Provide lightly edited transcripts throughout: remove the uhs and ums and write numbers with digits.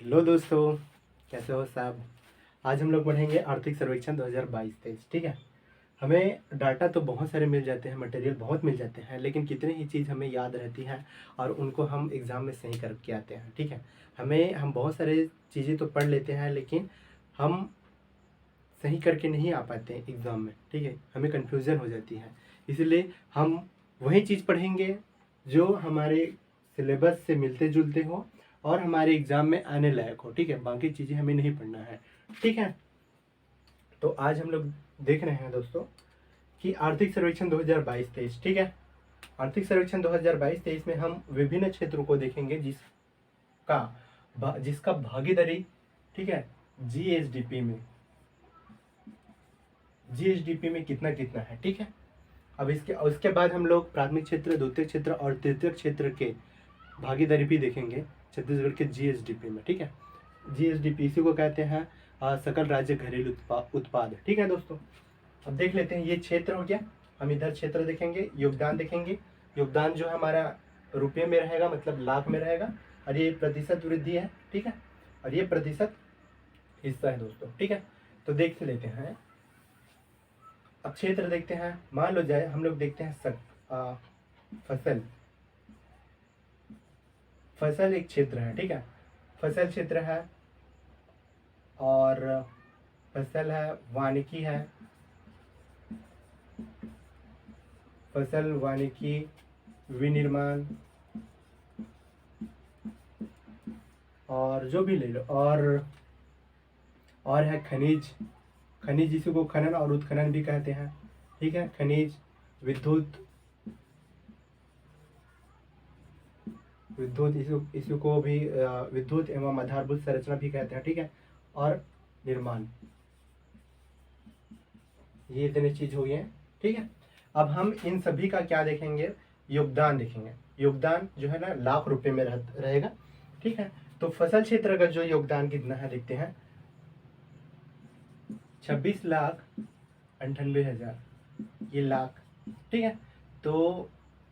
Hello दोस्तों, कैसे हो साहब। आज हम लोग पढ़ेंगे आर्थिक सर्वेक्षण 2022-23। ठीक है। हमें डाटा तो बहुत सारे मिल जाते हैं, मटेरियल बहुत मिल जाते हैं, लेकिन कितने ही चीज़ हमें याद रहती है और उनको हम एग्ज़ाम में सही करके आते हैं। ठीक है। हम बहुत सारे चीज़ें तो पढ़ लेते हैं, लेकिन हम सही करके नहीं आ पाते हैं एग्ज़ाम में। ठीक है। हमें कन्फ्यूज़न हो जाती है, इसलिए हम वही चीज़ पढ़ेंगे जो हमारे सिलेबस से मिलते जुलते हो और हमारे एग्ज़ाम में आने लायक हो। ठीक है। बाकी चीज़ें हमें नहीं पढ़ना है। ठीक है। तो आज हम लोग देख रहे हैं दोस्तों कि आर्थिक सर्वेक्षण 2022-23। ठीक है। आर्थिक सर्वेक्षण 2022-23 में हम विभिन्न क्षेत्रों को देखेंगे जिसका भागीदारी, ठीक है, जीएसडीपी में कितना कितना है। ठीक है। अब इसके उसके बाद हम लोग प्राथमिक क्षेत्र, द्वितीय क्षेत्र और तृतीय क्षेत्र के भागीदारी भी देखेंगे छत्तीसगढ़ के जीएसडीपी में। ठीक है। जीएसडीपी इसी को कहते हैं सकल राज्य घरेलू उत्पाद। ठीक है दोस्तों। अब देख लेते हैं, ये क्षेत्र हो गया। हम इधर क्षेत्र देखेंगे, योगदान देखेंगे। योगदान जो हमारा रुपये में रहेगा, मतलब लाख में रहेगा, और ये प्रतिशत वृद्धि है। ठीक है। और ये प्रतिशत हिस्सा है दोस्तों। ठीक है। तो देख लेते हैं। अब क्षेत्र देखते हैं। मान लो जाए हम लोग देखते हैं फसल। फसल एक क्षेत्र है। ठीक है। फसल क्षेत्र है, और फसल है, वानिकी है, फसल, वानिकी, विनिर्माण, और जो भी ले लो, और है खनिज। खनिज इसी को खनन और उत्खनन भी कहते हैं। ठीक है। खनिज, विद्युत, इसी को भी विद्युत एवं आधारभूत संरचना भी कहते हैं। ठीक है। और निर्माण, ये इतने चीज हो गए हैं। ठीक है। अब हम इन सभी का क्या देखेंगे, योगदान देखेंगे। योगदान जो है ना लाख रुपए में रहेगा। ठीक है। तो फसल क्षेत्र का जो योगदान कितना है देखते हैं, 26,98,000, ये लाख। ठीक है। तो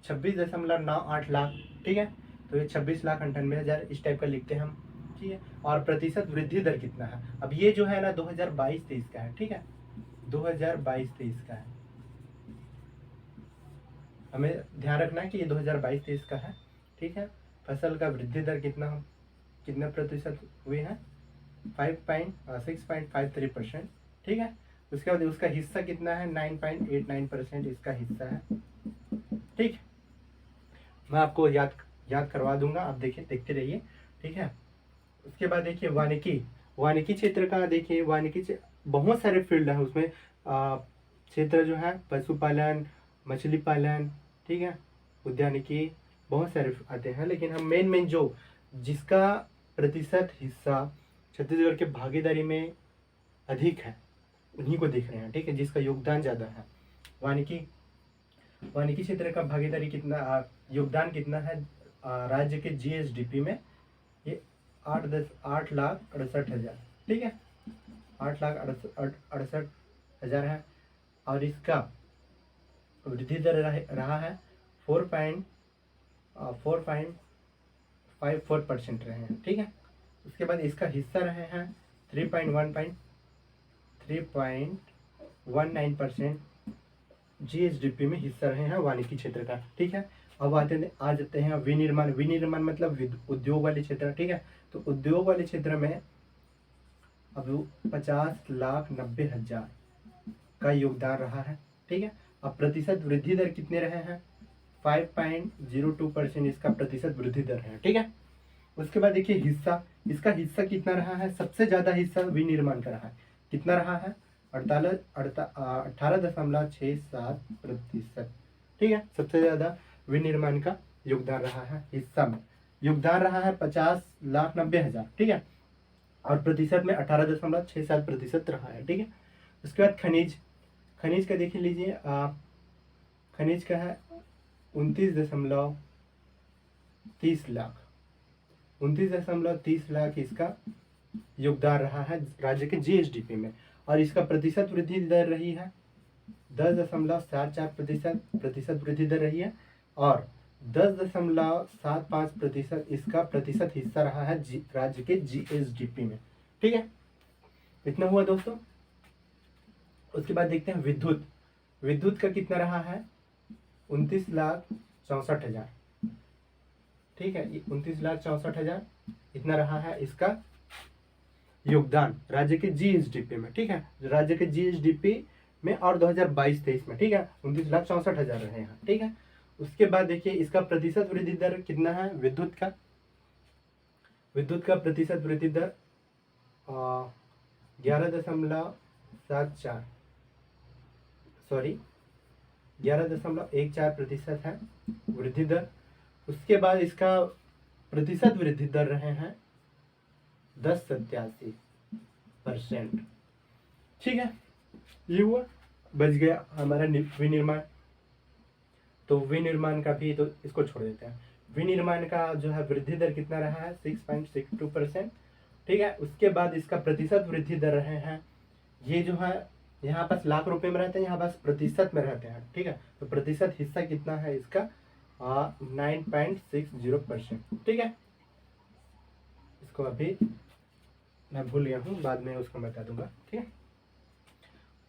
26.98 लाख। ठीक है। तो ये 26,98,000 इस टाइप का लिखते हैं हम। ठीक है। और प्रतिशत वृद्धि दर कितना है, अब ये जो है ना 2022-23 का है। ठीक है। 2022-23 का है, हमें ध्यान रखना है कि ये 2022-23 का है। ठीक है। फसल का वृद्धि दर कितना प्रतिशत हुए हैं, 6.53%। ठीक है। उसके बाद उसका हिस्सा कितना है, 9.89% इसका हिस्सा है। ठीक। मैं आपको याद करवा दूंगा, आप देखते रहिए। ठीक है। उसके बाद देखिए वानिकी। वानिकी क्षेत्र का देखिए, बहुत सारे फील्ड है उसमें। क्षेत्र जो है पशुपालन, मछली पालन, ठीक है, उद्यानिकी, बहुत सारे आते हैं, लेकिन हम मेन जो जिसका प्रतिशत हिस्सा छत्तीसगढ़ के भागीदारी में अधिक है उन्हीं को देख रहे हैं। ठीक है। जिसका योगदान ज़्यादा है। वानिकी वानिकी क्षेत्र का भागीदारी कितना, योगदान कितना है राज्य के जीएसडीपी में, ये 8,68,68,000। ठीक है। 8,68,68,000 है। और इसका वृद्धि दर रहा है 4.54% रहे हैं। ठीक है। उसके बाद इसका हिस्सा रहे हैं 3.19% जीएसडीपी में हिस्सा रहे हैं वानिकी क्षेत्र का। ठीक है। अब आ जाते हैं विनिर्माण। विनिर्माण मतलब उद्योग वाले क्षेत्र। ठीक है। तो उद्योग वाले क्षेत्र में अब 50,90,000 का योगदान रहा है। ठीक है। अब प्रतिशत वृद्धि दर कितने रहे हैं, 5.02% इसका प्रतिशत वृद्धि दर है। ठीक है। उसके बाद देखिए हिस्सा, इसका हिस्सा कितना रहा है, सबसे ज्यादा हिस्सा विनिर्माण का रहा है। कितना रहा है, 18.67%। ठीक है। सबसे ज्यादा विनिर्माण का योगदान रहा है। हिस्सा में योगदान रहा है 50,90,000। ठीक है। और प्रतिशत में 18.67% रहा है। ठीक है। उसके बाद खनिज। खनिज का देख लीजिए, खनिज का है 29.30 लाख। 29.30 लाख इसका योगदान रहा है राज्य के जीएसडीपी में। और इसका प्रतिशत वृद्धि दर रही है 10.74% प्रतिशत वृद्धि दर रही है। और 10.75% इसका प्रतिशत हिस्सा रहा है राज्य के जीएसडीपी में। ठीक है, इतना हुआ दोस्तों। उसके बाद देखते हैं विद्युत। विद्युत का कितना रहा है? 29,64,000। ठीक है, 29,64,000 इतना रहा है इसका योगदान राज्य के जीएसडीपी में। ठीक है, राज्य के जीएसडीपी में और 2022-23 में। ठीक है, 29,64,000 रहे यहाँ। ठीक है, उसके बाद देखिए इसका प्रतिशत वृद्धि दर कितना है विद्युत का? विद्युत का प्रतिशत वृद्धि दर 11.74 सॉरी 11.14% है वृद्धि दर। उसके बाद इसका प्रतिशत वृद्धि दर रहे हैं 10.87%। ठीक है, ये हुआ, बच गया हमारा विनिर्माण। तो विनिर्माण का भी तो इसको छोड़ देते हैं। विनिर्माण का जो है वृद्धि दर कितना रहा है? 6.62%। ठीक है, उसके बाद इसका प्रतिशत वृद्धि दर रहे हैं, ये जो है यहाँ पास लाख रुपए में रहते हैं, यहाँ पास प्रतिशत में रहते हैं। ठीक है, तो प्रतिशत हिस्सा कितना है इसका? 9.60%। ठीक है, इसको अभी मैं भूल गया हूँ, बाद में उसको बता दूंगा। ठीक है,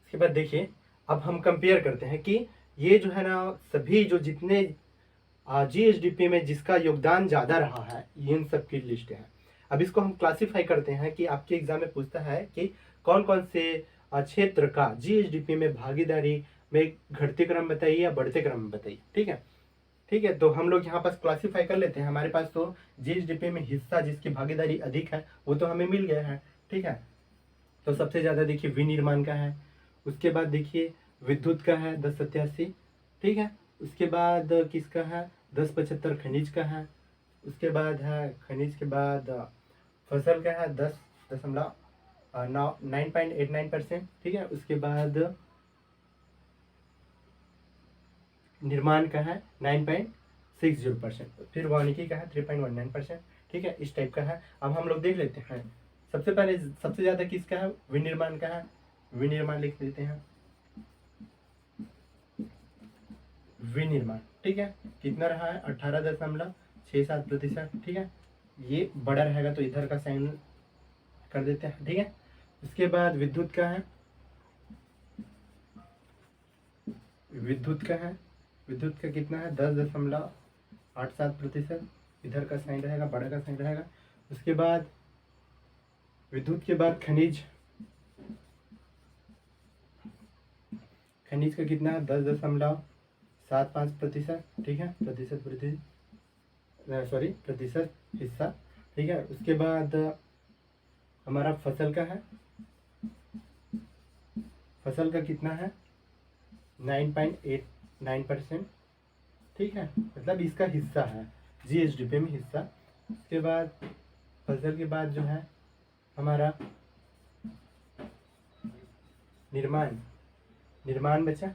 उसके बाद देखिए अब हम कंपेयर करते हैं कि ये जो है ना सभी जो जितने जीएसडीपी में जिसका योगदान ज़्यादा रहा है, इन सब की लिस्ट है। अब इसको हम क्लासिफाई करते हैं कि आपके एग्जाम में पूछता है कि कौन कौन से क्षेत्र का जीएसडीपी में भागीदारी में घटते क्रम बताइए या बढ़ते क्रम में बताइए। ठीक है, ठीक है, तो हम लोग यहाँ पास क्लासिफाई कर लेते हैं। हमारे पास तो जीएसडीपी में हिस्सा जिसकी भागीदारी अधिक है वो तो हमें मिल गया है। ठीक है, तो सबसे ज़्यादा देखिए विनिर्माण का है। उसके बाद देखिए विद्युत का है 10.87। ठीक है, उसके बाद किसका है? 10.75 खनिज का है। उसके बाद है खनिज के बाद फसल का है 10.989%। ठीक है, उसके बाद निर्माण का है 9.60%। फिर वानिकी का है 3.19%। ठीक है, इस टाइप का है। अब हम लोग देख लेते हैं, सबसे पहले सबसे ज़्यादा किसका है? विनिर्माण का है। विनिर्माण लिख देते हैं, विनिर्माण। ठीक है, कितना रहा है? 18.67%। ठीक है, ये बड़ा रहेगा तो इधर का साइन कर देते हैं। ठीक है, उसके बाद विद्युत का है, विद्युत का है, विद्युत का कितना है? 10.87%। इधर का साइन रहेगा, बड़ा का साइन रहेगा। उसके बाद विद्युत के बाद खनिज, खनिज का कितना है? 10.75%। ठीक है, प्रतिशत वृद्धि सॉरी प्रतिशत हिस्सा। ठीक है, उसके बाद हमारा फसल का है, फसल का कितना है? 9.89%। ठीक है, मतलब इसका हिस्सा है जीएसडीपी में हिस्सा। उसके बाद फसल के बाद जो है हमारा निर्माण, निर्माण बचा,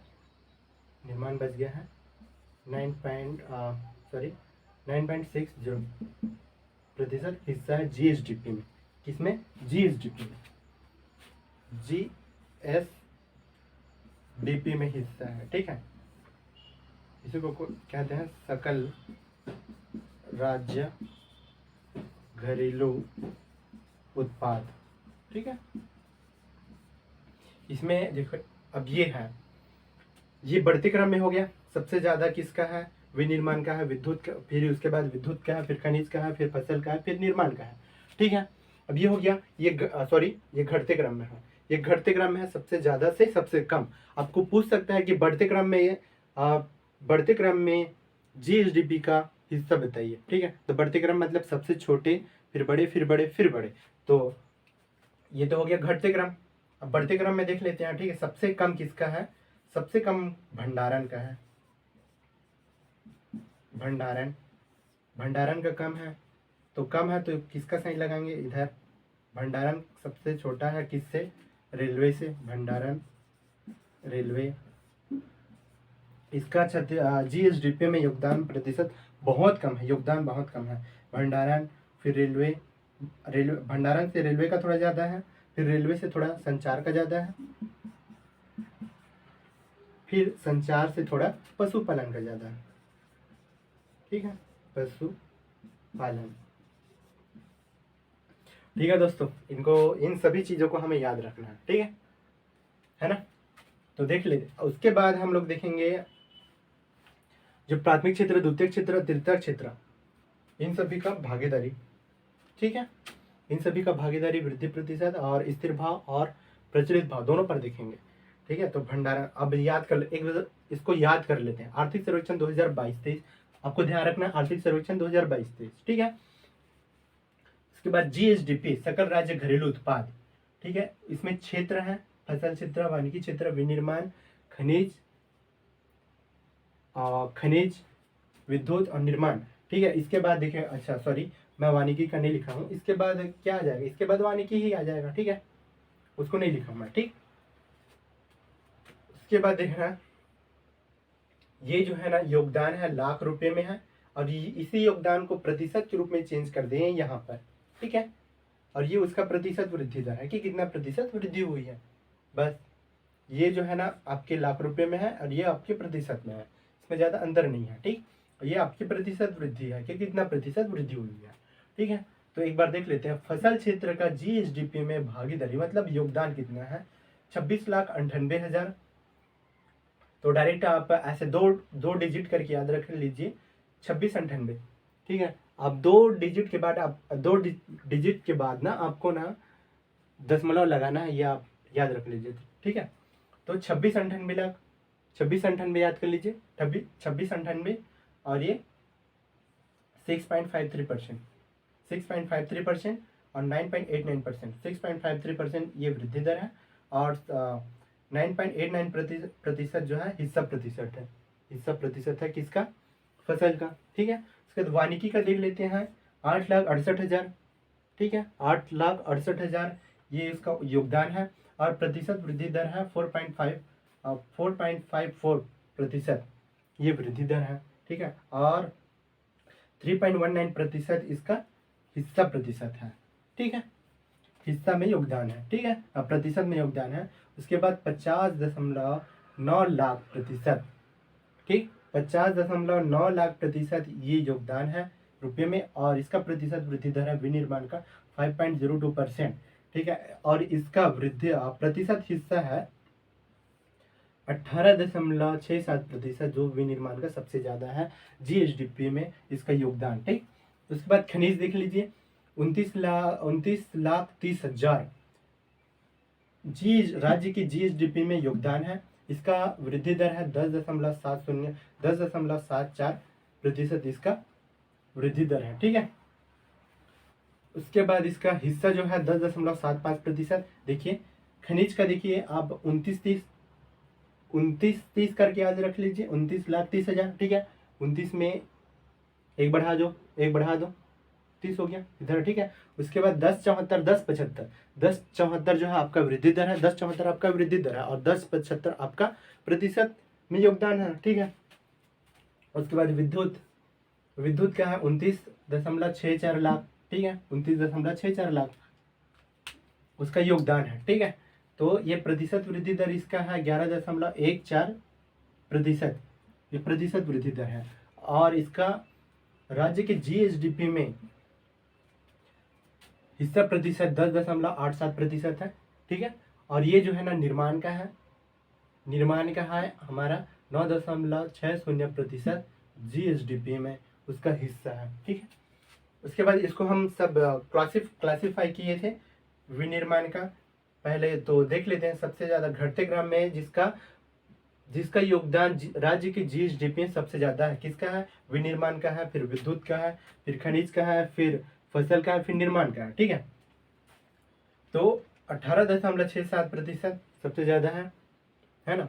निर्माण बच गया है 9.60% हिस्सा है जीएसडीपी में। किसमें? जीएसडीपी में, जीएसडीपी में हिस्सा है। ठीक है, इसी को कहते हैं सकल राज्य घरेलू उत्पाद। ठीक है, इसमें देखो अब ये है, ये बढ़ते क्रम में हो गया। सबसे ज्यादा किसका है? विनिर्माण का है, विद्युत का, फिर उसके बाद विद्युत का है, फिर खनिज का है, फिर फसल का है, फिर निर्माण का है। ठीक है, अब ये हो गया, ये ये घटते क्रम में है, ये घटते क्रम में है, सबसे ज्यादा से सबसे कम। आपको पूछ सकता है कि बढ़ते क्रम में ये बढ़ते क्रम में जीएसडीपी का हिस्सा बताइए। ठीक है, तो बढ़ते क्रम मतलब सबसे छोटे, फिर बड़े, फिर बड़े, फिर बड़े। तो ये तो हो गया घटते क्रम। अब बढ़ते क्रम में देख लेते हैं। ठीक है, सबसे कम किसका है? सबसे कम भंडारण का है। भंडारण, भंडारण का कम है, तो कम है तो किसका साइन लगाएंगे? इधर। भंडारण सबसे छोटा है किससे? रेलवे से। भंडारण रेलवे, इसका जीएसडीपी में योगदान प्रतिशत बहुत कम है, योगदान बहुत कम है। भंडारण, फिर रेलवे, रेलवे भंडारण से रेलवे का थोड़ा ज़्यादा है, फिर रेलवे से थोड़ा संचार का ज़्यादा है, फिर संचार से थोड़ा पशुपालन का ज़्यादा है। ठीक है, पशुपालन। ठीक है दोस्तों, इनको इन सभी चीज़ों को हमें याद रखना है, ठीक है ना। तो देख लेते, उसके बाद हम लोग देखेंगे जो प्राथमिक क्षेत्र, द्वितीयक क्षेत्र, तृतीयक क्षेत्र, इन सभी का भागीदारी। ठीक है, इन सभी का भागीदारी, वृद्धि प्रतिशत और स्थिर भाव और प्रचलित भाव दोनों पर देखेंगे। ठीक है, तो भंडारण अब याद कर एक इसको याद कर लेते हैं। आर्थिक सर्वेक्षण 2022-23 आपको ध्यान रखना है, आर्थिक सर्वेक्षण 2022-23। ठीक है, उसके बाद जीएसडीपी, सकल राज्य घरेलू उत्पाद। ठीक है, इसमें क्षेत्र है, फसल क्षेत्र, वानिकी क्षेत्र, विनिर्माण, खनिज, खनिज, विद्युत और निर्माण। ठीक है, इसके बाद देखिए, अच्छा सॉरी मैं वानिकी का नहीं लिखा हूँ, इसके बाद क्या आ जाएगा, इसके बाद वानिकी ही आ जाएगा। ठीक है, उसको नहीं लिखा मैं। ठीक, उसके बाद देखना, ये जो है ना योगदान है लाख रुपए में है, और इसी योगदान को प्रतिशत के रूप में चेंज कर दें यहाँ पर। ठीक है, और ये उसका प्रतिशत वृद्धि दर है कि कितना प्रतिशत वृद्धि हुई है। बस ये जो है ना आपके लाख रुपए में है और ये आपके प्रतिशत में है, इसमें ज़्यादा अंतर नहीं है। ठीक, ये आपकी प्रतिशत वृद्धि है कि कितना प्रतिशत वृद्धि हुई है। ठीक है, तो एक बार देख लेते हैं, फसल क्षेत्र का जीएसडीपी में भागीदारी मतलब योगदान कितना है, 26,98,000। तो डायरेक्ट आप ऐसे दो डिजिट करके याद रख लीजिए, 2698। ठीक है, अब दो डिजिट के बाद आप दो डिजिट के बाद ना आपको ना दशमलव लगाना है, ये आप याद रख लीजिए। ठीक है, तो 2698 याद कर लीजिए, 2698 और ये 6.53%, 6.53% और 9.89%, 6.53% ये वृद्धि दर है, और 9.89% प्रतिशत जो है हिस्सा प्रतिशत है, हिस्सा प्रतिशत है किसका, फसल का। ठीक है, उसके बाद वानिकी का देख लेते हैं, 8,68,000। ठीक है, 8,68,000 ये इसका योगदान है, और प्रतिशत वृद्धि दर है 4.54% ये वृद्धि दर है। ठीक है, और 3.19% इसका हिस्सा प्रतिशत है। ठीक है, हिस्सा में योगदान है। ठीक है, प्रतिशत में योगदान है। उसके बाद 50.9 लाख प्रतिशत। ठीक, 50.9 लाख प्रतिशत ये योगदान है रुपये में, और इसका प्रतिशत वृद्धि दर है विनिर्माण का 5.02%। ठीक है, और इसका वृद्धि प्रतिशत हिस्सा है 18.67%, जो विनिर्माण का सबसे ज्यादा है जीएसडीपी में इसका योगदान। ठीक, उसके बाद खनिज देख लीजिए, 29,30,000 राज्य की जीएसडीपी में योगदान है, इसका वृद्धि दर है 10.74% इसका वृद्धि दर है। ठीक है, उसके बाद इसका हिस्सा जो है 10.75%। देखिए खनिज का, देखिए आप 29,30 करके याद रख लीजिए, 29,30,000। ठीक है, 29 में एक बढ़ा दो 30 हो गया इधर। ठीक है, उसके बाद 10.74 जो है आपका वृद्धि दर है, 10.74 आपका वृद्धि दर है, और 10.75 आपका प्रतिशत में योगदान है। ठीक है, उसके बाद विद्युत का है 29.64 लाख। ठीक है, 29.64 लाख उसका योगदान है। ठीक है, तो ये प्रतिशत वृद्धि दर इसका है 11.14%, ये प्रतिशत वृद्धि दर है, और इसका राज्य के जीएसडीपी में हिस्सा प्रतिशत 10.87% है। ठीक है, और ये जो है ना निर्माण का है हमारा 9.60% जीएसडीपी में उसका हिस्सा है। ठीक है, उसके बाद इसको हम सब क्लासिफाई किए थे विनिर्माण का। पहले तो देख लेते हैं, सबसे ज्यादा घटते क्रम में जिसका योगदान राज्य की जीएसडीपी में सबसे ज्यादा है, किसका है, विनिर्माण का है, फिर विद्युत का है, फिर खनिज का है, फिर फसल का है, फिर निर्माण का है। ठीक है, तो 18.67% सबसे ज्यादा है ना।